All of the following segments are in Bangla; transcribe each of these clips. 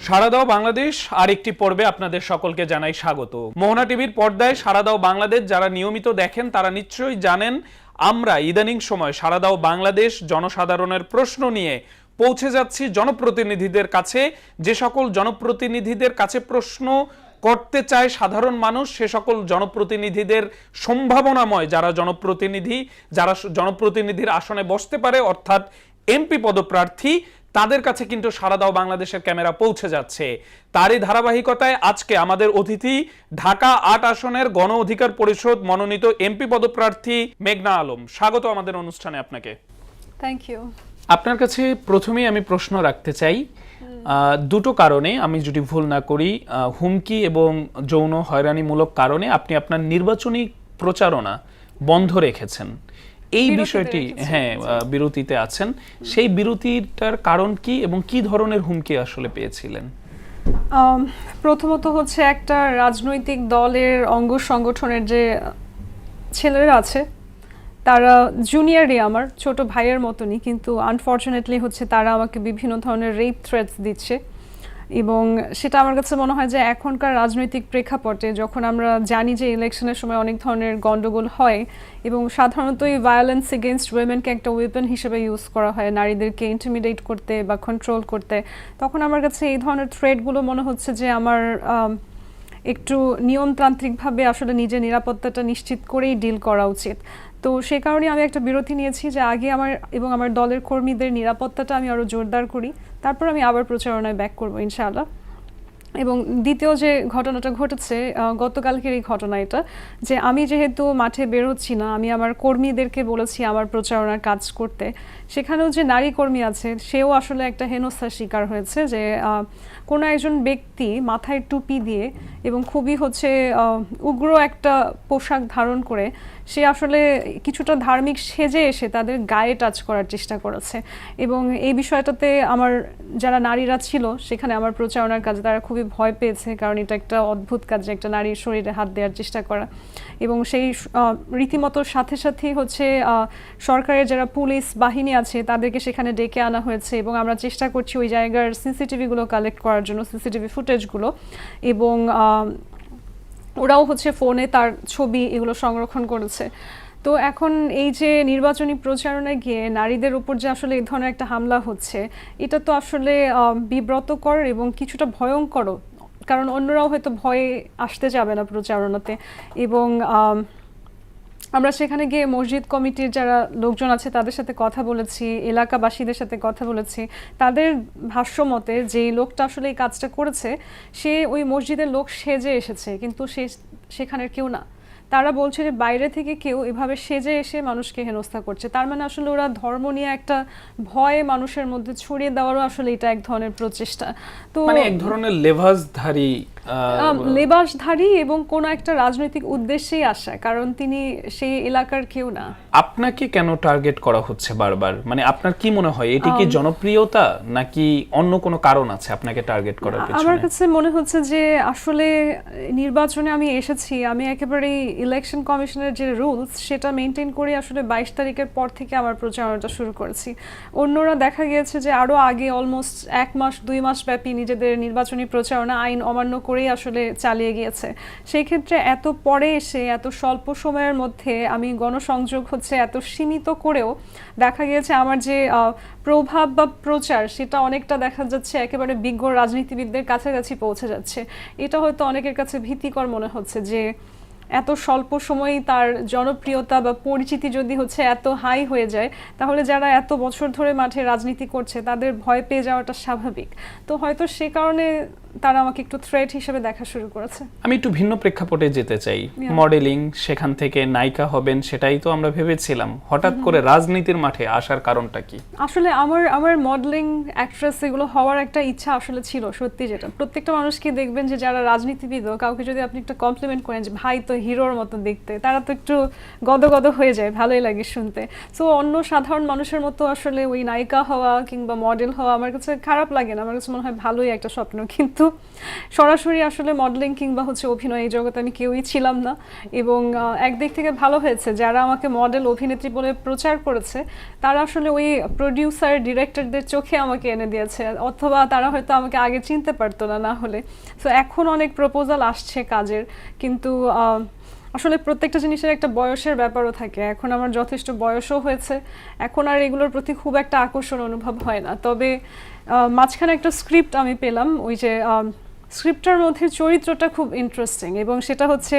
সারা দাও বাংলাদেশ আরেকটি পর্বে আপনাদের সকলকে জানাই স্বাগত। মোহনা টিভির পর্দায় সারা দাও বাংলাদেশ যারা নিয়মিত দেখেন তারা নিশ্চয়ই জানেন আমরা ইদানিং সময় সারা দাও বাংলাদেশ জনসাধারণের প্রশ্ন নিয়ে পৌঁছে যাচ্ছি জনপ্রতিনিধিদের কাছে। যে সকল জনপ্রতিনিধিদের কাছে প্রশ্ন করতে চায় সাধারণ মানুষ, সে সকল জনপ্রতিনিধিদের সম্ভাবনাময় যারা জনপ্রতিনিধির আসনে বসতে পারে অর্থাৎ এমপি পদপ্রার্থী, তাদের কাছে কিন্তু সারা দাও বাংলাদেশের ক্যামেরা পৌঁছে যাচ্ছে। তারই ধারাবাহিকতায় আজকে আমাদের অতিথি ঢাকা ৮ আসনের গণ অধিকার পরিষদ মনোনীত এমপি পদপ্রার্থী মেঘনা আলম। স্বাগত আমাদের অনুষ্ঠানে আপনাকে। Thank you. আপনার কাছে প্রথমেই আমি প্রশ্ন রাখতে চাই দুটো কারণে, আমি যদি ভুল না করি, হুমকি এবং যৌন হয়রানিমূলক কারণে আপনি আপনার নির্বাচনী প্রচারণা বন্ধ রেখেছেন। এই বিষয়টি বিরতিতে আছেন, সেই বিরতিটার কারণ কি এবং কি ধরনের হুমকি আসলে পেয়েছিলেন? প্রথমত হচ্ছে একটা রাজনৈতিক দলের অঙ্গ সংগঠনের যে ছেলেরা আছে তারা জুনিয়রই, আমার ছোট ভাইয়ের মতনই, কিন্তু আনফর্চুনেটলি হচ্ছে তারা আমাকে বিভিন্ন ধরনের রেপ থ্রেটস দিচ্ছে। এবং সেটা আমার কাছে মনে হয় যে এখনকার রাজনৈতিক প্রেক্ষাপটে যখন আমরা জানি যে ইলেকশনের সময় অনেক ধরনের গন্ডগোল হয় এবং সাধারণত এই ভায়োলেন্স এগেনস্ট উইমেনকে একটা ওয়েপন হিসেবে ইউজ করা হয় নারীদেরকে ইন্টিমিডেট করতে বা কন্ট্রোল করতে, তখন আমার কাছে এই ধরনের থ্রেটগুলো মনে হচ্ছে যে আমার একটু নিয়মতান্ত্রিকভাবে আসলে নিজের নিরাপত্তাটা নিশ্চিত করেই ডিল করা উচিত। তো সে কারণে আমি একটা বিরতি নিয়েছি যে আগে আমার এবং আমার দলের কর্মীদের নিরাপত্তাটা আমি আরও জোরদার করি, তারপর আমি আবার প্রচারণায় ব্যাক করবো ইনশাআল্লাহ। এবং দ্বিতীয় যে ঘটনাটা ঘটেছে গতকালকের এই ঘটনা, এটা যে আমি যেহেতু মাঠে বের হচ্ছি না, আমি আমার কর্মীদেরকে বলেছি আমার প্রচারণার কাজ করতে, সেখানেও যে নারী কর্মী আছে সেও আসলে একটা হেনস্থার শিকার হয়েছে যে কোনো একজন ব্যক্তি মাথায় টুপি দিয়ে এবং খুবই হচ্ছে উগ্র একটা পোশাক ধারণ করে সে আসলে কিছুটা ধার্মিক সেজে এসে তাদের গায়ে টাচ করার চেষ্টা করেছে। এবং এই বিষয়টাতে আমার যারা নারীরা ছিল সেখানে আমার প্রচারণার কাজে তারা খুবই ভয় পেয়েছে, কারণ এটা একটা অদ্ভুত কাজ যে একটা নারীর শরীরে হাত দেওয়ার চেষ্টা করা। এবং সেই রীতিমতো সাথে সাথেই হচ্ছে সরকারের যারা পুলিশ বাহিনী আছে তাদেরকে সেখানে ডেকে আনা হয়েছে এবং আমরা চেষ্টা করছি ওই জায়গার সিসিটিভিগুলো কালেক্ট করার জন্য, সিসিটিভি ফুটেজগুলো, এবং ওরাও হচ্ছে ফোনে তার ছবি এগুলো সংরক্ষণ করেছে। তো এখন এই যে নির্বাচনী প্রচারণায় গিয়ে নারীদের উপর যে আসলে এই ধরনের একটা হামলা হচ্ছে, এটা তো আসলে বিব্রতকর এবং কিছুটা ভয়ঙ্কর, কারণ অন্যরাও হয়তো ভয়ে আসতে যাবে না প্রচারণাতে। এবং আমরা সেখানে গিয়ে মসজিদ কমিটির যারা লোকজন আছে তাদের সাথে কথা বলেছি, এলাকাবাসীদের সাথে কথা বলেছি। তাদের ভাষ্য মতে যে লোকটা আসলে এই কাজটা করেছে সে ওই মসজিদের লোক সেজে এসেছে, কিন্তু সে সেখানের কেউ না। তারা বলছে যে বাইরে থেকে কেউ এভাবে সেজে এসে মানুষকে হেনস্থা করছে, তার মানে আসলে ওরা ধর্ম নিয়ে একটা ভয় মানুষের মধ্যে ছড়িয়ে দেওয়ারও আসলে এটা এক ধরনের প্রচেষ্টা। তো মানে এক ধরনের লেবাসধারী এবং কোনো একটা রাজনৈতিক উদ্দেশ্যেই আসা, কারণ তিনি সেই এলাকার কেউ না। আপনাকে কেন টার্গেট করা হচ্ছে বারবার? মানে আপনার কি মনে হয় এটি কি জনপ্রিয়তা নাকি অন্য কোনো কারণ আছে আপনাকে টার্গেট করার পেছনে? আমার কাছে মনে হচ্ছে যে আসলে নির্বাচনে আমি এসেছি, আমি একেবারে ইলেকশন কমিশনের যে রুলস সেটা মেনটেন করে আসলে 22 তারিখের পর থেকে আমার প্রচারণাটা শুরু করেছি। অন্যরা দেখা গিয়েছে যে আরও আগে অলমোস্ট 1 মাস 2 মাস ব্যাপী নিজেদের নির্বাচনী প্রচারণা আইন অমান্য করেই আসলে চালিয়ে গিয়েছে। সেই ক্ষেত্রে এত পরে এসে এত স্বল্প সময়ের মধ্যে আমি গণসংযোগ হচ্ছে এত সীমিত করেও দেখা গিয়েছে আমার যে প্রভাব বা প্রচার সেটা অনেকটা দেখা যাচ্ছে একেবারে বিজ্ঞ রাজনীতিবিদদের কাছাকাছি পৌঁছে যাচ্ছে। এটা হয়তো অনেকের কাছে ভীতিকর মনে হচ্ছে যে এত স্বল্প সময়েই তার জনপ্রিয়তা বা পরিচিতি যদি হচ্ছে এত হাই হয়ে যায়, তাহলে যারা এত বছর ধরে মাঠে রাজনীতি করছে তাদের ভয় পেয়ে যাওয়াটা স্বাভাবিক। তো হয়তো সে কারণে তারা আমাকে একটু থ্রেট হিসেবে দেখা শুরু করেছে। আমি একটু ভিন্ন প্রেক্ষাপটে যেতে চাই। মডেলিং, সেখান থেকে নায়িকা হবেন সেটাই তো আমরা ভেবেছিলাম, হঠাৎ করে রাজনীতির মাঠে আসার কারণটা কি? আসলে আমার মডেলিং, অ্যাক্ট্রেস এগুলো হওয়ার একটা ইচ্ছা আসলে ছিল সত্যি। যেটা প্রত্যেকটা মানুষকে দেখবেন যে যারা রাজনীতিবিদ, কাউকে যদি আপনি একটা কমপ্লিমেন্ট করেন যে ভাই তো হিরোর মতো দেখতে, তারা তো একটু গদগদ হয়ে যায়, ভালোই লাগে শুনতে। সো অন্য সাধারণ মানুষের মতো আসলে ওই নায়িকা হওয়া কিংবা মডেল হওয়া আমার কাছে খারাপ লাগে না, আমার কাছে মনে হয় ভালোই একটা স্বপ্ন। কিন্তু সরাসরি আসলে মডেলিং কিংবা অভিনয় এই জগতে আমি কেউই ছিলাম না। এবং একদিক থেকে ভালো হয়েছে, যারা আমাকে মডেল অভিনেত্রী বলে প্রচার করেছে তারা আসলে ওই প্রডিউসার ডিরেক্টরদের চোখে আমাকে এনে দিয়েছে, অথবা তারা হয়তো আমাকে আগে চিনতে পারতো না না হলে। সো এখন অনেক প্রপোজাল আসছে কাজের, কিন্তু আসলে প্রত্যেকটা জিনিসের একটা বয়সের ব্যাপারও থাকে। এখন আমার যথেষ্ট বয়সও হয়েছে, এখন আর এগুলোর প্রতি খুব একটা আকর্ষণ অনুভব হয় না। তবে মাঝখানে একটা স্ক্রিপ্ট আমি পেলাম, ওই যে স্ক্রিপ্টটার মধ্যে চরিত্রটা খুব ইন্টারেস্টিং, এবং সেটা হচ্ছে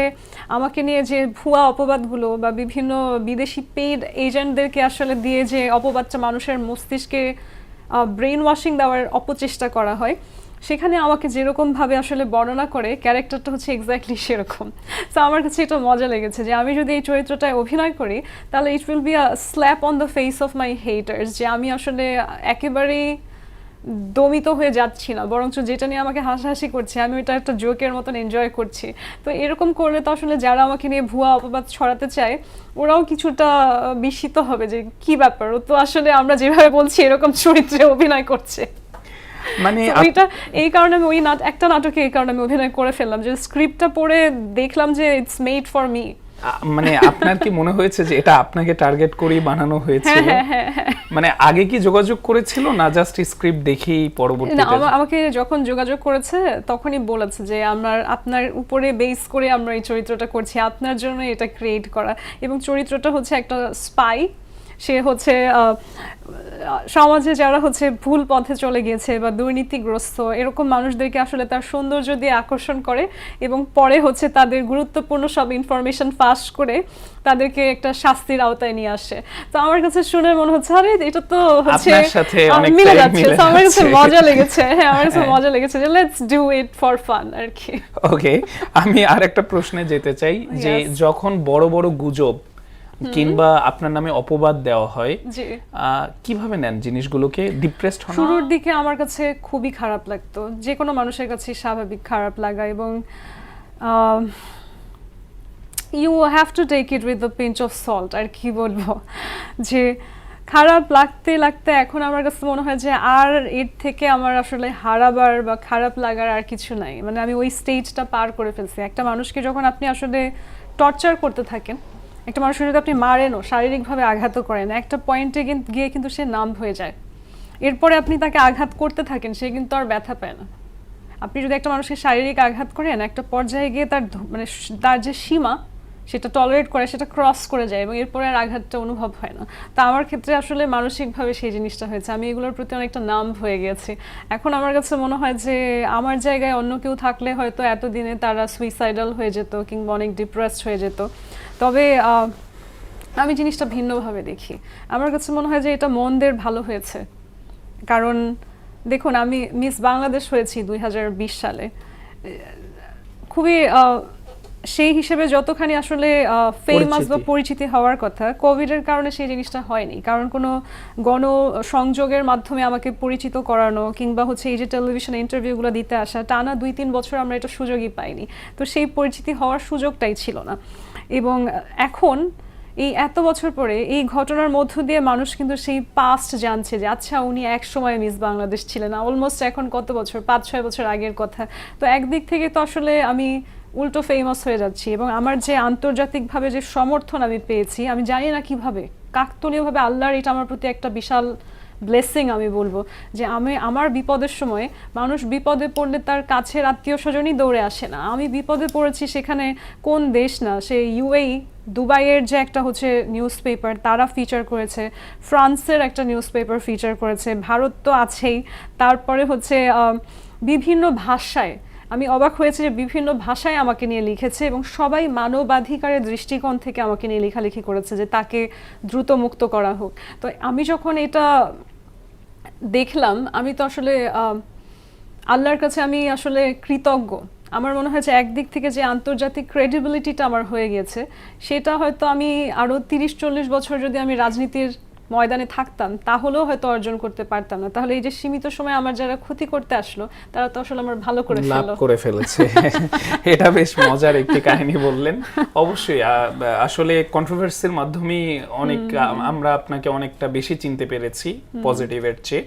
আমাকে নিয়ে যে ভুয়া অপবাদগুলো বা বিভিন্ন বিদেশি পেইড এজেন্টদেরকে আসলে দিয়ে যে অপবাদটা মানুষের মস্তিষ্কে ব্রেন ওয়াশিং দেওয়ার অপচেষ্টা করা হয়, সেখানে আমাকে যেরকমভাবে আসলে বর্ণনা করে ক্যারেক্টারটা হচ্ছে এক্স্যাক্টলি সেরকম। তো আমার কাছে এটা মজা লেগেছে যে আমি যদি এই চরিত্রটায় অভিনয় করি তাহলে it will be a slap on the face of my haters, যে আমি আসলে একেবারেই দমিত হয়ে যাচ্ছি না, বরঞ্চ যেটা নিয়ে আমাকে হাসাহাসি করছে আমি ওইটা একটা জোকের মতন এনজয় করছি। তো এরকম করলে তো আসলে যারা আমাকে নিয়ে ভুয়া অপবাদ ছড়াতে চায় ওরাও কিছুটা বিস্মিত হবে যে কি ব্যাপার, ও তো আসলে আমরা যেভাবে বলছি এরকম চরিত্রে অভিনয় করছে। মানে ওইটা এই কারণে আমি একটা নাটকে এই কারণে আমি অভিনয় করে ফেললাম, যে স্ক্রিপ্টটা পড়ে দেখলাম যে ইটস মেড ফর মি। মানে আপনার কি মনে হয়েছে যে এটা আপনাকে টার্গেট করেই বানানো হয়েছিল? মানে আগে কি যোগাযোগ করেছিল না জাস্ট স্ক্রিপ্ট দেখেই পরবর্তীতে? না, আমাকে যখন যোগাযোগ করেছে তখনই বলেছে যে আপনার উপরে বেস করে আমরা এই চরিত্রটা করছি, আপনার জন্য এটা ক্রিয়েট করা। এবং চরিত্রটা হচ্ছে একটা স্পাই, সে হচ্ছে সমাজে যারা হচ্ছে ভুল পথে চলে গিয়েছে বা দুর্নীতিগ্রস্ত এরকম মানুষদেরকে আসলে তার সৌন্দর্য দিয়ে আকর্ষণ করে, এবং পরে হচ্ছে তাদের গুরুত্বপূর্ণ সব ইনফরমেশন ফাঁস করে তাদেরকে একটা শাস্তির আওতায় নিয়ে আসে। তো আমার কাছে শুনে মনে হচ্ছে আরে এটা তো হচ্ছে মিলে যাচ্ছে, আমার কাছে মজা লেগেছে। হ্যাঁ, আমার কাছে মজা লেগেছে যে let's do it for fun আর কি। ওকে, আমি আরেকটা প্রশ্নে যেতে চাই যে যখন বড় বড় গুজব কিংবা আপনার নামে অপবাদ দেওয়া হয়, কিভাবে নেন জিনিসগুলোকে? ডিপ্রেসড হন? শুরুর দিকে আমার কাছে খুবই খারাপ লাগতো, যে কোনো মানুষের কাছে স্বাভাবিক খারাপ লাগা, এবং you have to take it with the pinch of salt. আর কি বলবো, যে খারাপ লাগতে লাগতে এখন আমার কাছে মনে হয় যে আর এর থেকে আমার আসলে হারাবার বা খারাপ লাগার আর কিছু নাই। মানে আমি ওই স্টেজটা পার করে ফেলছি। একটা মানুষকে যখন আপনি আসলে টর্চার করতে থাকেন, একটা মানুষকে যদি আপনি মারেনও, শারীরিকভাবে আঘাতও করেন, একটা পয়েন্টে গিয়ে কিন্তু সে নাম হয়ে যায়। এরপরে আপনি তাকে আঘাত করতে থাকেন, সে কিন্তু আর ব্যথা পায় না। আপনি যদি একটা মানুষকে শারীরিক আঘাত করেন, একটা পর্যায়ে গিয়ে তার যে সীমা সেটা টলারেট করে, সেটা ক্রস করে যায়, এবং এরপরে আর আঘাতটা অনুভব হয় না। তো আমার ক্ষেত্রে আসলে মানসিকভাবে সেই জিনিসটা হয়েছে, আমি এগুলোর প্রতি অনেকটা নাম হয়ে গেছি। এখন আমার কাছে মনে হয় যে আমার জায়গায় অন্য কেউ থাকলে হয়তো এতদিনে তারা সুইসাইডাল হয়ে যেত কিংবা অনেক ডিপ্রেসড হয়ে যেত। তবে আমি জিনিসটা ভিন্নভাবে দেখি। আমার কাছে মনে হয় যে এটা মনদের ভালো হয়েছে, কারণ দেখুন আমি মিস বাংলাদেশ হয়েছি 2020 সালে, খুবই সেই হিসেবে যতখানি আসলে ফেমাস বা পরিচিতি হওয়ার কথা, কোভিডের কারণে সেই জিনিসটা হয়নি। কারণ কোনো গণসংযোগের মাধ্যমে আমাকে পরিচিত করানো কিংবা হচ্ছে এই যে টেলিভিশনে ইন্টারভিউগুলো দিতে আসা, টানা 2-3 বছর আমরা এটা সুযোগই পাইনি। তো সেই পরিচিতি হওয়ার সুযোগটাই ছিল না। এবং এখন এই এত বছর পরে এই ঘটনার মধ্য দিয়ে মানুষ কিন্তু সেই পাস্ট জানছে যে আচ্ছা উনি এক সময় মিস বাংলাদেশ ছিলেন, অলমোস্ট এখন কত বছর, 5-6 বছর আগের কথা। তো একদিক থেকে তো আসলে আমি উল্টো ফেমাস হয়ে যাচ্ছি, এবং আমার যে আন্তর্জাতিকভাবে যে সমর্থন আমি পেয়েছি, আমি জানি না কিভাবে, কাকতালীয়ভাবে আল্লাহর এটা আমার প্রতি একটা বিশাল ব্লেসিং আমি বলবো, যে আমার বিপদের সময় মানুষ বিপদে পড়লে তার কাছের আত্মীয় স্বজনই দৌড়ে আসে না। আমি বিপদে পড়েছি, সেখানে কোন দেশ না, সে ইউএই, দুবাইয়ের যে একটা হচ্ছে নিউজ পেপার তারা ফিচার করেছে, ফ্রান্সের একটা নিউজ পেপার ফিচার করেছে, ভারত তো আছেই, তারপরে হচ্ছে বিভিন্ন ভাষায়, আমি অবাক হয়েছে যে বিভিন্ন ভাষায় আমাকে নিয়ে লিখেছে, এবং সবাই মানবাধিকারের দৃষ্টিকোণ থেকে আমাকে নিয়ে লেখালেখি করেছে যে তাকে দ্রুত মুক্ত করা হোক। তো আমি যখন এটা দেখলাম, আমি তো আসলে আল্লাহর কাছে আমি আসলে কৃতজ্ঞ। আমার মনে হয় যে একদিক থেকে যে আন্তর্জাতিক ক্রেডিবিলিটিটা আমার হয়ে গেছে, সেটা হয়তো আমি আরও 30-40 বছর যদি আমি রাজনীতির ময়দানে থাকতাম তাহলেও হয়তো অর্জন করতে পারতাম না। তাহলে এই যে সীমিত সময় আমার যারা ক্ষতি করতে আসলো তারা তো আসলে আমার ভালো করে লাভ ফেললো। করে ফেলেছে। এটা বেশ মজার একটি কাহিনী বললেন। অবশ্যই আসলে কন্ট্রোভার্সির মাধ্যমে অনেক আমরা আপনাকে অনেকটা বেশি চিনতে পেরেছি পজিটিভের চেয়ে।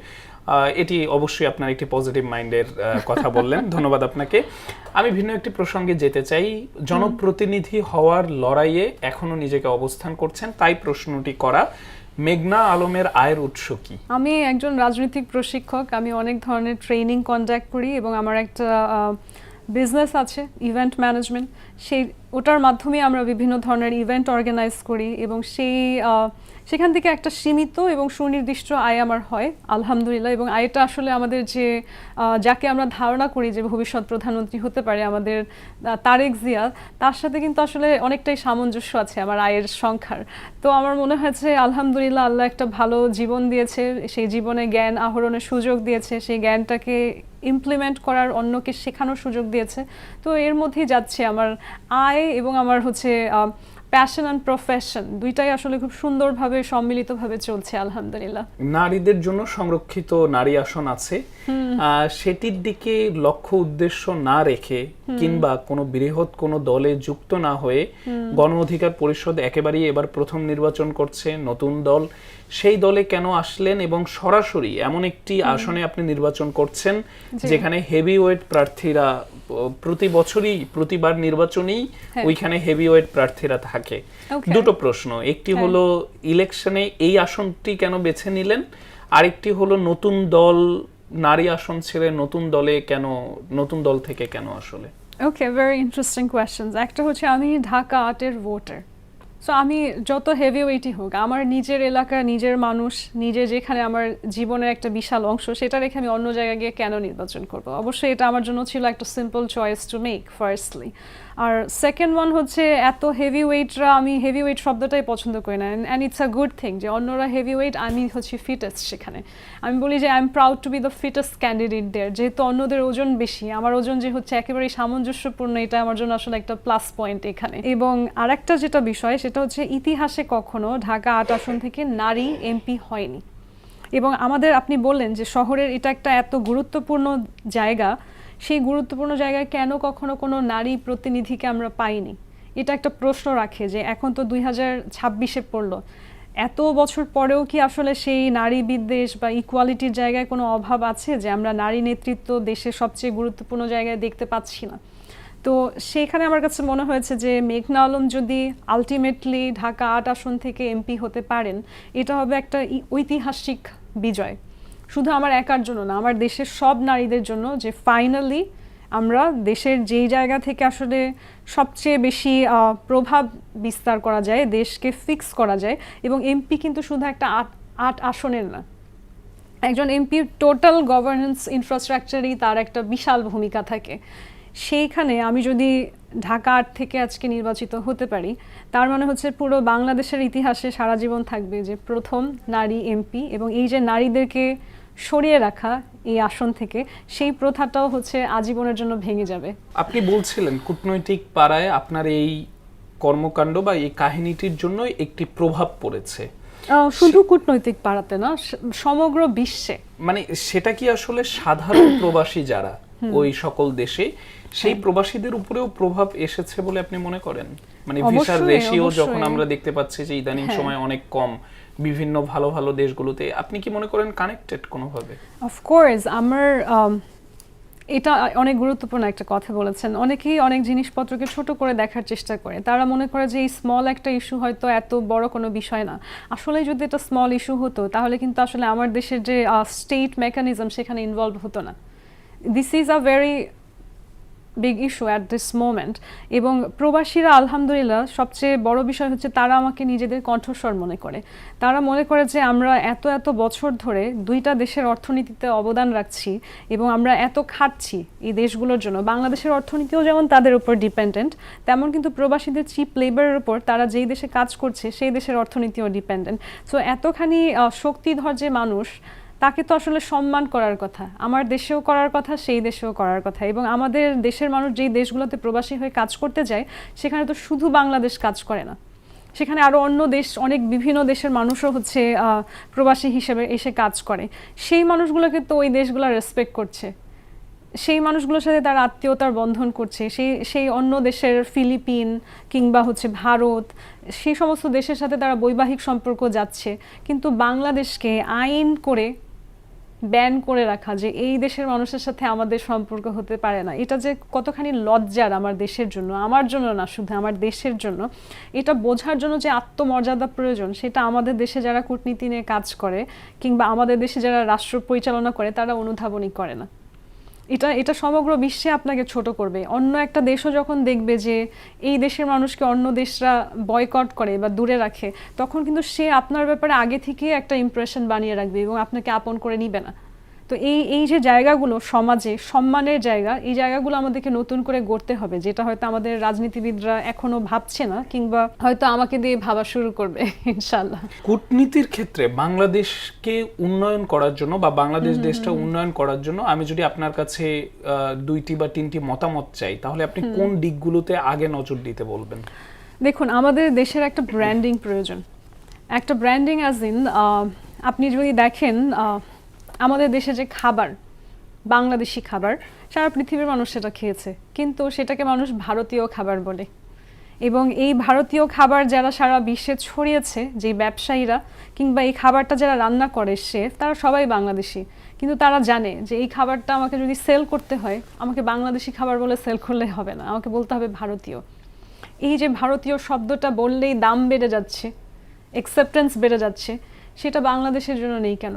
এটি অবশ্যই আপনার একটি পজিটিভ মাইন্ডের কথা বললেন, ধন্যবাদ আপনাকে। আমি ভিন্ন একটি প্রসঙ্গে যেতে চাই। জনপ্রতিনিধি হওয়ার লড়াইয়ে এখনো নিজেকে অবস্থান করছেন, তাই প্রশ্নটি করা। মেঘনা আলমের আয়ের উৎস কি? আমি একজন রাজনৈতিক প্রশিক্ষক, আমি অনেক ধরনের ট্রেনিং কন্ডাক্ট করি এবং আমার একটা বিজনেস আছে ইভেন্ট ম্যানেজমেন্ট, ওটার মাধ্যমে আমরা বিভিন্ন ধরনের ইভেন্ট অর্গানাইজ করি এবং সেখান থেকে একটা সীমিত এবং সুনির্দিষ্ট আয় আমার হয় আলহামদুলিল্লাহ। এবং আয়টা আসলে আমাদের যে যাকে আমরা ধারণা করি যে ভবিষ্যৎ প্রধানমন্ত্রী হতে পারে আমাদের তারেক জিয়া, তার সাথে কিন্তু আসলে অনেকটাই সামঞ্জস্য আছে আমার আয়ের সংখ্যার। তো আমার মনে হয়েছে আলহামদুলিল্লাহ আল্লাহ একটা ভালো জীবন দিয়েছে, সেই জীবনে জ্ঞান আহরণের সুযোগ দিয়েছে, সেই জ্ঞানটাকে ইমপ্লিমেন্ট করার অন্যকে শেখানোর সুযোগ দিয়েছে। তো এর মধ্যেই যাচ্ছে আমার আয় এবং আমার হচ্ছে প্যাশন অ্যান্ড প্রফেশন, দুইটাই আসলে খুব সুন্দরভাবে সম্মিলিতভাবে চলছে আলহামদুলিল্লাহ। নারীদের জন্য সংরক্ষিত নারী আসন আছে, সেটির দিকে লক্ষ্য উদ্দেশ্য না রেখে কিংবা কোনো বৃহৎ কোনো দলে যুক্ত না হয়ে গণ অধিকার পরিষদ একেবারেই এবার প্রথম নির্বাচন করছে, নতুন দল। সেই দলে কেন আসলেন এবং সরাসরি এমন একটি আসনে আপনি নির্বাচন করছেন যেখানে হেভিওয়েট প্রার্থীরা প্রতি বছরই প্রতিবার নির্বাচনেই ওইখানে হেভিওয়েট প্রার্থীরা থাকে? দুটো প্রশ্ন, একটি হলো ইলেকশনে এই আসনটি কেন বেছে নিলেন, আরেকটি হলো নতুন দল, নারী আসন ছেড়ে নতুন দলে কেন, নতুন দল থেকে কেন আসলে? ওকে, ভেরি ইন্টারেস্টিং কোয়েশ্চেনস। একটা হচ্ছে আমি ঢাকা 8-এর ভোটার, সো আমি যত হেভিওয়েটই হোক আমার নিজের এলাকা, নিজের মানুষ, নিজে যেখানে আমার জীবনের একটা বিশাল অংশ, সেটা রেখে আমি অন্য জায়গায় গিয়ে কেন নির্বাচন করব? অবশ্যই এটা আমার জন্য ছিল একটা simple choice to make firstly. আর সেকেন্ড ওয়ান হচ্ছে এত হেভিওয়েটরা, আমি হেভিওয়েট শব্দটাই পছন্দ করি না, and it's a good thing যে অন্যরা হেভিওয়েট, আমি হচ্ছে ফিটেস্ট। সেখানে আমি বলি যে I am proud to be the fittest candidate there. যেহেতু অন্যদের ওজন বেশি, আমার ওজন যে হচ্ছে একেবারেই সামঞ্জস্যপূর্ণ, এটা আমার জন্য আসলে একটা প্লাস পয়েন্ট এখানে। এবং আরেকটা যেটা বিষয় সেটা হচ্ছে ইতিহাসে কখনো ঢাকা 8 আসন থেকে নারী এমপি হয়নি। এবং আমাদের, আপনি বললেন যে শহরের এটা একটা এত গুরুত্বপূর্ণ জায়গা, সেই গুরুত্বপূর্ণ জায়গায় কেন কখনো কোনো নারী প্রতিনিধিকে আমরা পাইনি? এটা একটা প্রশ্ন রাখে যে এখন তো 2026-এ পড়লো, এত বছর পরেও কি আসলে সেই নারী বিদ্বেষ বা ইকুয়ালিটির জায়গায় কোনো অভাব আছে যে আমরা নারী নেতৃত্ব দেশের সবচেয়ে গুরুত্বপূর্ণ জায়গায় দেখতে পাচ্ছি না? তো সেইখানে আমার কাছে মনে হয়েছে যে মেঘনা আলম যদি আলটিমেটলি ঢাকা 8 আসন থেকে এমপি হতে পারেন, এটা হবে একটা ঐতিহাসিক বিজয়, শুধু আমার একার জন্য না, আমার দেশের সব নারীদের জন্য, যে ফাইনালি আমরা দেশের যেই জায়গা থেকে আসলে সবচেয়ে বেশি প্রভাব বিস্তার করা যায়, দেশকে ফিক্স করা যায়। এবং এমপি কিন্তু শুধু একটা 8 আসনের না, একজন এমপির টোটাল গভর্নেন্স ইনফ্রাস্ট্রাকচারেই তার একটা বিশাল ভূমিকা থাকে। সেইখানে আমি যদি ঢাকা 8 থেকে আজকে নির্বাচিত হতে পারি, তার মানে হচ্ছে পুরো বাংলাদেশের ইতিহাসে সারা জীবন থাকবে যে প্রথম নারী এমপি। এবং এই যে নারীদেরকে সরিয়ে রাখা এই আসন থেকে, সেই প্রথাটাও হচ্ছে আজীবনের জন্য ভেঙে যাবে। আপনি বলছিলেন কূটনৈতিক পাড়ায় আপনার এই কর্মকাণ্ড বা এই কাহিনীটির জন্য একটি প্রভাব পড়েছে। শুধু কূটনৈতিক পাড়াতে না, সমগ্র বিশ্বে। মানে সেটা কি আসলে সাধারণ প্রবাসী যারা ওই সকল দেশে, সেই প্রবাসীদের উপরেও প্রভাব এসেছে বলে আপনি মনে করেন? মানে ভিসার রেশিও যখন আমরা দেখতে পাচ্ছি যে ইদানিং সময় অনেক কম বিভিন্ন ভালো ভালো দেশগুলোতে, আপনি কি মনে করেন কানেক্টেড কোনোভাবে? অফকোর্স, আমার এটা অনেক গুরুত্বপূর্ণ একটা কথা বলেছেন। অনেকেই অনেক জিনিসপত্রকে ছোট করে দেখার চেষ্টা করে, তারা মনে করে যে এই স্মল একটা ইস্যু হয়তো এত বড় কোনো বিষয় না। আসলে যদি এটা স্মল ইস্যু হতো তাহলে কিন্তু আসলে আমার দেশের যে স্টেট মেকানিজম সেখানে ইনভলভ হতো না। This is a very big issue at this moment. এবং প্রবাসীরা আলহামদুলিল্লাহ, সবচেয়ে বড় বিষয় হচ্ছে তারা আমাকে নিজেদের কণ্ঠস্বর মনে করে। তারা মনে করে যে আমরা এত এত বছর ধরে দুইটা দেশের অর্থনীতিতে অবদান রাখছি এবং আমরা এত খাটছি এই দেশগুলোর জন্য। বাংলাদেশের অর্থনীতিও যেমন তাদের উপর ডিপেন্ডেন্ট, তেমন কিন্তু প্রবাসীদের চিপ লেবারের উপর তারা যেই দেশে কাজ করছে সেই দেশের অর্থনীতিও ডিপেন্ডেন্ট। সো এতখানি শক্তিধর যে মানুষ, তাকে তো আসলে সম্মান করার কথা, আমার দেশেও করার কথা, সেই দেশেও করার কথা। এবং আমাদের দেশের মানুষ যেই দেশগুলোতে প্রবাসী হয়ে কাজ করতে যায়, সেখানে তো শুধু বাংলাদেশ কাজ করে না, সেখানে আরও অন্য দেশ, অনেক বিভিন্ন দেশের মানুষও হচ্ছে প্রবাসী হিসেবে এসে কাজ করে। সেই মানুষগুলোকে তো ওই দেশগুলো রেসপেক্ট করছে, সেই মানুষগুলোর সাথে তার আত্মীয়তার বন্ধন করছে। সেই অন্য দেশের ফিলিপিন কিংবা হচ্ছে ভারত, সেই সমস্ত দেশের সাথে তারা বৈবাহিক সম্পর্ক যাচ্ছে। কিন্তু বাংলাদেশকে আইন করে ব্যান করে রাখা যে এই দেশের মানুষের সাথে আমাদের সম্পর্ক হতে পারে না, এটা যে কতখানি লজ্জার আমার দেশের জন্য, আমার জন্য না শুধু আমার দেশের জন্য। এটা বোঝার জন্য যে আত্মমর্যাদা প্রয়োজন, সেটা আমাদের দেশে যারা কূটনীতি নিয়ে কাজ করে কিংবা আমাদের দেশে যারা রাষ্ট্র পরিচালনা করে তারা অনুধাবনই করে না। এটা সমগ্র বিশ্বে আপনাকে ছোট করবে। অন্য একটা দেশও যখন দেখবে যে এই দেশের মানুষকে অন্য দেশরা বয়কট করে বা দূরে রাখে, তখন কিন্তু সে আপনার ব্যাপারে আগে থেকে একটা ইমপ্রেশন বানিয়ে রাখবে এবং আপনাকে আপন করে নিবে না। তো এই যে জায়গাগুলো সমাজে সম্মানের জায়গা, এই জায়গাগুলো আমাদেরকে নতুন করে গড়তে হবে, যেটা হয়তো আমাদের রাজনীতিবিদরা এখনো ভাবছে না, কিংবা হয়তো আমাকে দিয়ে ভাবা শুরু করবে ইনশাআল্লাহ। কূটনীতির ক্ষেত্রে বাংলাদেশকে উন্নয়ন করার জন্য বা বাংলাদেশ দেশটা উন্নয়ন করার জন্য আমি যদি আপনার কাছে 2টি বা 3টি মতামত চাই, তাহলে আপনি কোন দিকগুলোতে আগে নজর দিতে বলবেন? দেখুন, আমাদের দেশের একটা ব্র্যান্ডিং প্রয়োজন। একটা ব্র্যান্ডিং অ্যাজ ইন, আপনি যদি দেখেন আমাদের দেশে যে খাবার, বাংলাদেশি খাবার, সারা পৃথিবীর মানুষ সেটা খেয়েছে, কিন্তু সেটাকে মানুষ ভারতীয় খাবার বলে। এবং এই ভারতীয় খাবার যারা সারা বিশ্বে ছড়িয়েছে, যে ব্যবসায়ীরা কিংবা এই খাবারটা যারা রান্না করে শেফ, তারা সবাই বাংলাদেশি। কিন্তু তারা জানে যে এই খাবারটা আমাকে যদি সেল করতে হয়, আমাকে বাংলাদেশি খাবার বলে সেল করলে হবে না, আমাকে বলতে হবে ভারতীয়। এই যে ভারতীয় শব্দটা বললেই দাম বেড়ে যাচ্ছে, অ্যাকসেপ্টেন্স বেড়ে যাচ্ছে, সেটা বাংলাদেশের জন্য নেই কেন?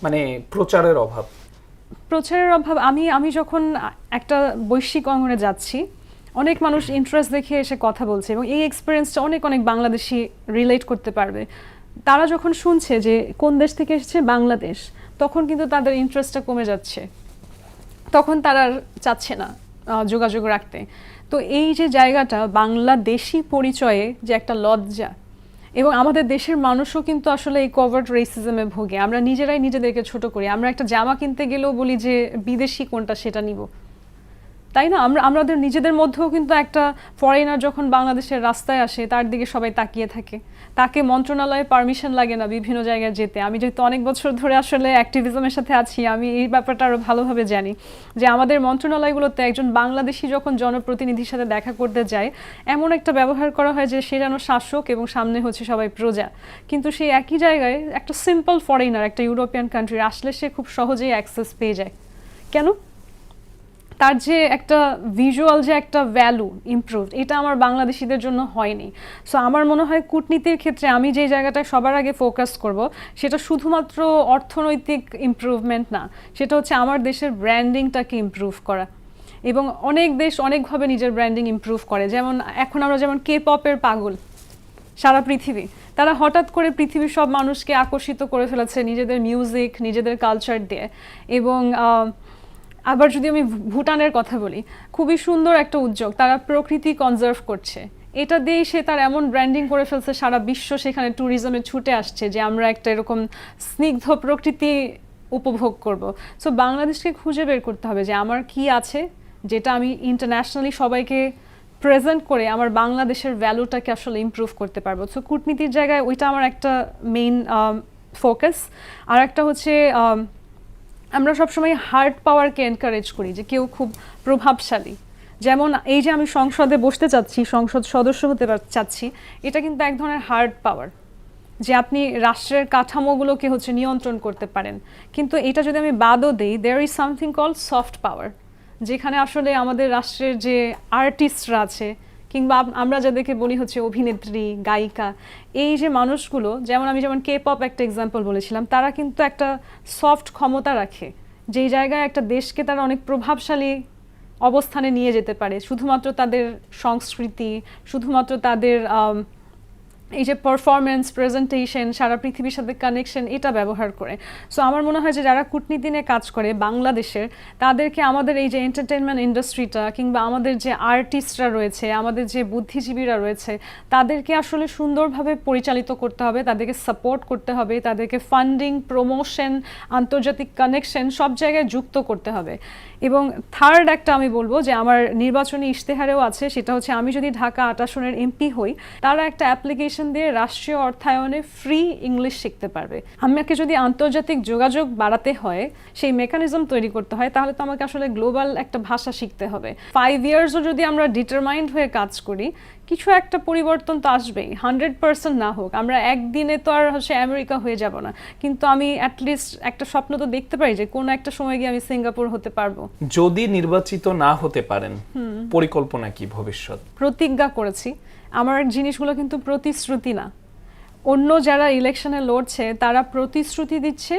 মানে প্রচারের অভাব। প্রচারের অভাব। আমি যখন একটা বৈশ্বিক অঙ্গনে যাচ্ছি, অনেক মানুষ ইন্টারেস্ট দেখে এসে কথা বলছে এবং এই এক্সপিরিয়েন্সটা অনেক বাংলাদেশি রিলেট করতে পারবে। তারা যখন শুনছে যে কোন দেশ থেকে এসেছে বাংলাদেশ, তখন কিন্তু তাদের ইন্টারেস্টটা কমে যাচ্ছে, তখন তারা চাচ্ছে না যোগাযোগ রাখতে। তো এই যে জায়গাটা, বাংলাদেশি পরিচয়ে যে একটা লজ্জা, এবং আমাদের দেশের মানুষও কিন্তু আসলে এই কভার্ট রেসিজমে ভোগে। আমরা নিজেরাই নিজেদেরকে ছোট করি। আমরা একটা জামা কিনতে গেলেও বলি যে বিদেশি কোনটা সেটা নিব, তাই না? আমাদের নিজেদের মধ্যেও কিন্তু একটা ফরেনার যখন বাংলাদেশের রাস্তায় আসে, তার দিকে সবাই তাকিয়ে থাকে। তাকে মন্ত্রণালয়ে পারমিশন লাগে না বিভিন্ন জায়গায় যেতে। আমি যেহেতু অনেক বছর ধরে আসলে অ্যাক্টিভিজমের সাথে আছি, আমি এই ব্যাপারটা আরও ভালোভাবে জানি যে আমাদের মন্ত্রণালয়গুলোতে একজন বাংলাদেশি যখন জনপ্রতিনিধির সাথে দেখা করতে যায়, এমন একটা ব্যবহার করা হয় যে সে যেন শাসক এবং সামনে হচ্ছে সবাই প্রজা। কিন্তু সেই একই জায়গায় একটা সিম্পল ফরেনার একটা ইউরোপিয়ান কান্ট্রি আসলে সে খুব সহজেই অ্যাক্সেস পেয়ে যায়। কেন? তার যে একটা ভিজুয়াল যে একটা ভ্যালু ইমপ্রুভ, এটা আমার বাংলাদেশিদের জন্য হয়নি। সো আমার মনে হয় কূটনীতির ক্ষেত্রে আমি যে জায়গাটায় সবার আগে ফোকাস করব, সেটা শুধুমাত্র অর্থনৈতিক ইমপ্রুভমেন্ট না, সেটা হচ্ছে আমার দেশের ব্র্যান্ডিংটাকে ইমপ্রুভ করা। এবং অনেক দেশ অনেকভাবে নিজের ব্র্যান্ডিং ইমপ্রুভ করে। যেমন এখন আমরা যেমন কে পপের পাগল সারা পৃথিবী, তারা হঠাৎ করে পৃথিবীর সব মানুষকে আকর্ষিত করে ফেলেছে নিজেদের মিউজিক, নিজেদের কালচার দিয়ে। এবং আবার যদি আমি ভুটানের কথা বলি, খুবই সুন্দর একটা উদ্যোগ, তারা প্রকৃতি কনজার্ভ করছে। এটা দিয়েই সে তার এমন ব্র্যান্ডিং করে ফেলছে, সারা বিশ্ব সেখানে ট্যুরিজমে ছুটে আসছে যে আমরা একটা এরকম স্নিগ্ধ প্রকৃতি উপভোগ করব। সো বাংলাদেশকে খুঁজে বের করতে হবে যে আমার কি আছে, যেটা আমি ইন্টারন্যাশনালি সবাইকে প্রেজেন্ট করে আমার বাংলাদেশের ভ্যালুটাকে আসলে ইমপ্রুভ করতে পারবো। সো কূটনীতির জায়গায় ওইটা আমার একটা মেইন ফোকাস। আর একটা হচ্ছে আমরা সবসময় হার্ড পাওয়ারকে এনকারেজ করি, যে কেউ খুব প্রভাবশালী, যেমন এই যে আমি সংসদে বসতে চাচ্ছি, সংসদ সদস্য হতে চাচ্ছি, এটা কিন্তু এক ধরনের হার্ড পাওয়ার, যে আপনি রাষ্ট্রের কাঠামোগুলোকে হচ্ছে নিয়ন্ত্রণ করতে পারেন। কিন্তু এটা যদি আমি বাদও দিই, there is something call soft power, যেখানে আসলে আমাদের রাষ্ট্রের যে আর্টিস্টরা আছে, কিংবা আমরা যাদেরকে বলি হচ্ছে অভিনেত্রী, গায়িকা, এই যে মানুষগুলো, যেমন কে পপ একটা এক্সাম্পল বলেছিলাম, তারা কিন্তু একটা সফট ক্ষমতা রাখে, যেই জায়গায় একটা দেশকে তারা অনেক প্রভাবশালী অবস্থানে নিয়ে যেতে পারে, শুধুমাত্র তাদের সংস্কৃতি, শুধুমাত্র তাদের এই যে পারফরমেন্স, প্রেজেন্টেশন, সারা পৃথিবীর সাথে কানেকশন, এটা ব্যবহার করে। সো আমার মনে হয় যে যারা কূটনীতি নিয়ে কাজ করে বাংলাদেশের, তাদেরকে আমাদের এই যে এন্টারটেনমেন্ট ইন্ডাস্ট্রিটা কিংবা আমাদের যে আর্টিস্টরা রয়েছে, আমাদের যে বুদ্ধিজীবীরা রয়েছে, তাদেরকে আসলে সুন্দরভাবে পরিচালিত করতে হবে, তাদেরকে সাপোর্ট করতে হবে, তাদেরকে ফান্ডিং, প্রমোশন, আন্তর্জাতিক কানেকশন সব জায়গায় যুক্ত করতে হবে। এবং থার্ড একটা আমি বলবো যে আমার নির্বাচনী ইশতেহারেও আছে, সেটা হচ্ছে আমি যদি ঢাকা ৮ আসনের এমপি হই, তারা একটা অ্যাপ্লিকেশন দিয়ে রাষ্ট্রীয় অর্থায়নে ফ্রি ইংলিশ শিখতে পারবে। আমাকে যদি আন্তর্জাতিক যোগাযোগ বাড়াতে হয়, সেই মেকানিজম তৈরি করতে হয়, তাহলে তো আমাকে আসলে গ্লোবাল একটা ভাষা শিখতে হবে। 5 ইয়ার্সও যদি আমরা ডিটারমাইন্ড হয়ে কাজ করি, কিছু একটা পরিবর্তন তো আসবেই, 100% না হোক। আমরা একদিনে তো আর হচ্ছে আমেরিকা হয়ে যাব না, কিন্তু আমি অ্যাটলিস্ট একটা স্বপ্ন তো দেখতে পারি যে কোনো একটা সময় গিয়ে আমি সিঙ্গাপুর হতে পারবো। যদি নির্বাচিত না হতে পারেন, পরিকল্পনা কি ভবিষ্যৎ? প্রতিজ্ঞা করেছি। আমার জিনিসগুলো কিন্তু প্রতিশ্রুতি না। অন্য যারা ইলেকশনে লড়ছে তারা প্রতিশ্রুতি দিচ্ছে,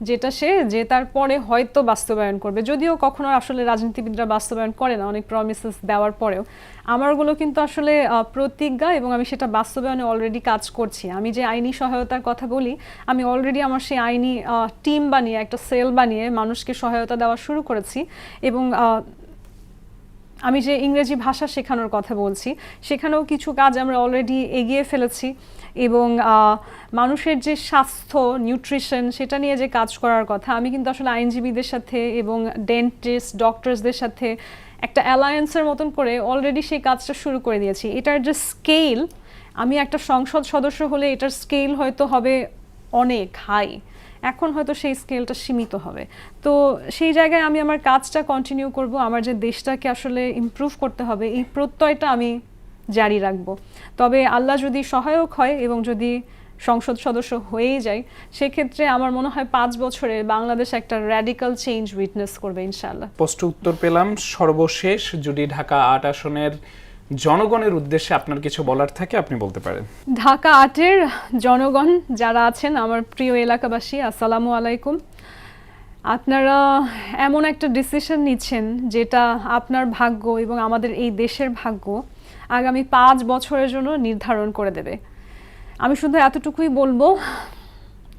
যেটা সে জেতার পরে হয়তো বাস্তবায়ন করবে, যদিও কখনো আসলে রাজনীতিবিদরা বাস্তবায়ন করে না অনেক প্রমিসেস দেওয়ার পরেও। আমারগুলো কিন্তু আসলে প্রতিজ্ঞা, এবং আমি সেটা বাস্তবায়নে অলরেডি কাজ করছি। আমি যে আইনি সহায়তার কথা বলি, আমি অলরেডি আমার সেই আইনি টিম বানিয়ে, একটা সেল বানিয়ে মানুষকে সহায়তা দেওয়া শুরু করেছি। এবং আমি যে ইংরেজি ভাষা শেখানোর কথা বলছি, সেখানেও কিছু কাজ আমরা অলরেডি এগিয়ে ফেলেছি। এবং মানুষের যে স্বাস্থ্য, নিউট্রিশন, সেটা নিয়ে যে কাজ করার কথা, আমি কিন্তু আসলে আইনজীবীদের সাথে এবং ডেন্টিস্ট, ডক্টরসদের সাথে একটা অ্যালায়েন্সের মতন করে অলরেডি সেই কাজটা শুরু করে দিয়েছি। এটার যে স্কেল, আমি একটা সংসদ সদস্য হলে এটার স্কেল হয়তো হবে অনেক হাই, এখন হয়তো সেই স্কেলটা সীমিত হবে। তো সেই জায়গায় আমি আমার কাজটা কন্টিনিউ করব। আমার যে দেশটাকে আসলে ইমপ্রুভ করতে হবে, এই প্রত্যয়টা আমি জারি রাখব। তবে আল্লাহ যদি সহায়ক হয় এবং যদি সংসদ সদস্য হয়েই যায়, সেক্ষেত্রে আমার মনে হয় 5 বছরে বাংলাদেশ একটা র্যাডিক্যাল চেঞ্জ উইটনেস করবে ইনশাআল্লাহ। স্পষ্ট উত্তর পেলাম। সর্বশেষ যদি ঢাকা ৮ আসনের জনগণের উদ্দেশ্যে আপনার কিছু বলার থাকে, আপনি বলতে পারেন। ঢাকা ৮-এর জনগণ যারা আছেন, আমার প্রিয় এলাকাবাসী, আসসালামু আলাইকুম। আপনারা এমন একটা ডিসিশন নিচ্ছেন যেটা আপনার ভাগ্য এবং আমাদের এই দেশের ভাগ্য আগামী 5 বছরের জন্য নির্ধারণ করে দেবে। আমি শুধু এতটুকুই বলবো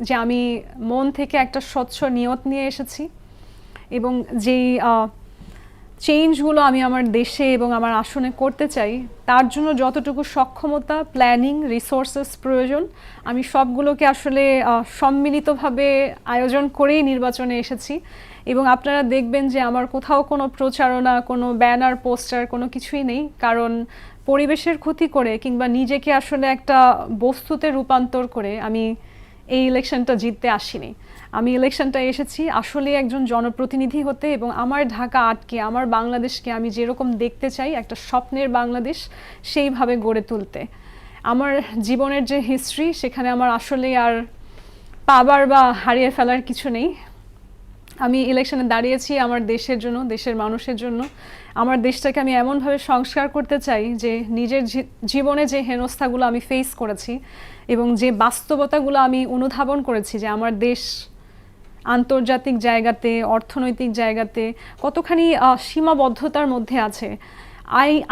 যে আমি মন থেকে একটা স্বচ্ছ নিয়ত নিয়ে এসেছি, এবং যেই চেঞ্জগুলো আমি আমার দেশে এবং আমার আসনে করতে চাই, তার জন্য যতটুকু সক্ষমতা, প্ল্যানিং, রিসোর্সেস প্রয়োজন, আমি সবগুলোকে আসলে সম্মিলিতভাবে আয়োজন করেই নির্বাচনে এসেছি। এবং আপনারা দেখবেন যে আমার কোথাও কোনো প্রচারণা, কোনো ব্যানার, পোস্টার, কোনো কিছুই নেই। কারণ পরিবেশের ক্ষতি করে কিংবা নিজেকে আসলে একটা বস্তুতে রূপান্তর করে আমি এই ইলেকশনটা জিততে আসিনি। আমি ইলেকশনটা এসেছি আসলে একজন জনপ্রতিনিধি হতে, এবং আমার ঢাকা ৮কে, আমার বাংলাদেশকে আমি যেরকম দেখতে চাই, একটা স্বপ্নের বাংলাদেশ, সেইভাবে গড়ে তুলতে। আমার জীবনের যে হিস্ট্রি, সেখানে আমার আসলে আর পাবার বা হারিয়ে ফেলার কিছু নেই। আমি ইলেকশনে দাঁড়িয়েছি আমার দেশের জন্য, দেশের মানুষের জন্য। আমার দেশটাকে আমি এমনভাবে সংস্কার করতে চাই যে নিজের জীবনে যে হেনস্থাগুলো আমি ফেস করেছি এবং যে বাস্তবতাগুলো আমি অনুধাবন করেছি, যে আমার দেশ আন্তর্জাতিক জায়গাতে, অর্থনৈতিক জায়গাতে কতখানি সীমাবদ্ধতার মধ্যে আছে,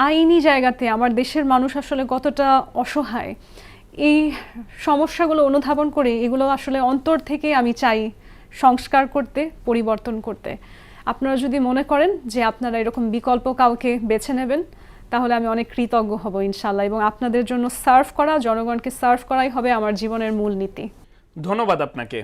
আইনি জায়গাতে আমার দেশের মানুষ আসলে কতটা অসহায়, এই সমস্যাগুলো অনুধাবন করে এগুলো আসলে অন্তর থেকে আমি চাই সংস্কার করতে, পরিবর্তন করতে। আপনারা যদি মনে করেন যে আপনারা এরকম বিকল্প কাউকে বেছে নেবেন, তাহলে আমি অনেক কৃতজ্ঞ হব ইনশাআল্লাহ। এবং আপনাদের জন্য সার্ভ করা, জনগণকে সার্ভ করাই হবে আমার জীবনের মূল নীতি। ধন্যবাদ আপনাকে।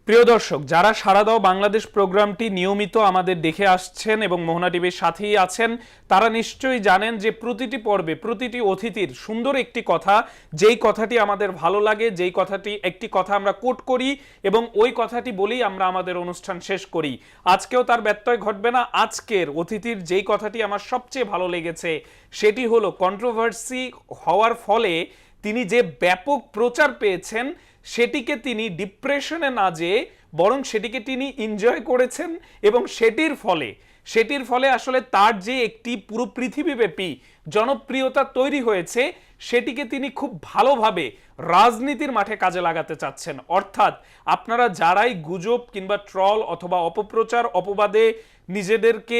প্রিয় দর্শক, যারা সারা দাও বাংলাদেশ প্রোগ্রামটি নিয়মিত আমাদের দেখে আসছেন এবং মোহনা টিভির সাথেই আছেন, তারা নিশ্চয়ই জানেন যে প্রতিটি পর্বে প্রতিটি অতিথির সুন্দর একটি কথা, যেই কথাটি আমাদের ভালো লাগে, যেই কথাটি, একটি কথা আমরা কোট করি এবং ওই কথাটি বলেই আমরা আমাদের অনুষ্ঠান শেষ করি। আজকেও তার ব্যত্যয় ঘটবে না। আজকের অতিথির যেই কথাটি আমার সবচেয়ে ভালো লেগেছে, সেটি হলো কন্ট্রোভার্সি হওয়ার ফলে তিনি যে ব্যাপক প্রচার পেয়েছেন, সেটিকে তিনি ডিপ্রেশনে না যেয়ে বরং সেটিকে তিনি এনজয় করেছেন, এবং সেটির ফলে আসলে তার যে একটি পুরো পৃথিবীব্যাপী জনপ্রিয়তা তৈরি হয়েছে, সেটিকে তিনি খুব ভালোভাবে রাজনীতির মাঠে কাজে লাগাতে চাচ্ছেন। অর্থাৎ আপনারা যারাই গুজব কিংবা ট্রল অথবা অপপ্রচার, অপবাদে নিজেদেরকে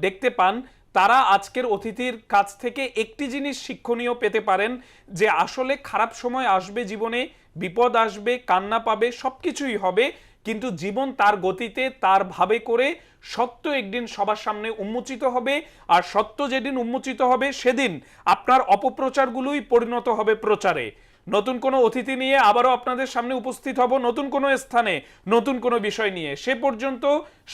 দেখতে পান, তারা আজকের অতিথির কাছ থেকে একটি জিনিস শিক্ষণীয় পেতে পারেন যে আসলে খারাপ সময় আসবে জীবনে, বিপদ আসবে, কান্না পাবে, সবকিছুই হবে, কিন্তু জীবন তার গতিতে তার ভাবে করে সত্য একদিন সবার সামনে উন্মোচিত হবে। আর সত্য যেদিন উন্মোচিত হবে সেদিন আপনার অপপ্রচারগুলোই পরিণত হবে প্রচারে। নতুন কোনো অতিথি নিয়ে আবারও আপনাদের সামনে উপস্থিত হব নতুন কোনো স্থানে নতুন কোনো বিষয় নিয়ে। সে পর্যন্ত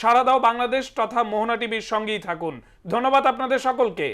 সারা দাও বাংলাদেশ তথা মোহনা টিভির সঙ্গেই থাকুন। ধন্যবাদ আপনাদের সকলকে।